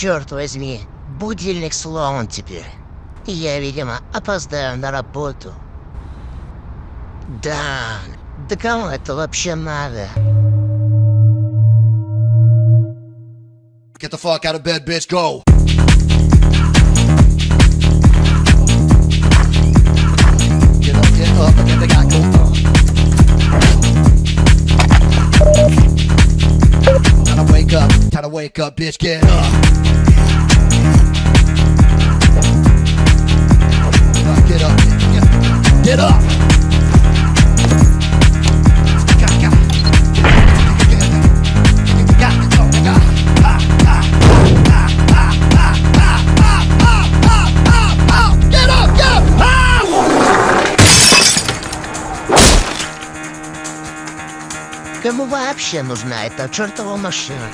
Черт возьми, будильник сломан теперь. Я, видимо, опоздаю на работу. Да кому это вообще надо? Get the fuck out of bed, bitch, go! Get up, and then they got go on. Time to wake up, bitch, get up. Get up, get up. Кому вообще нужна эта чертова машина?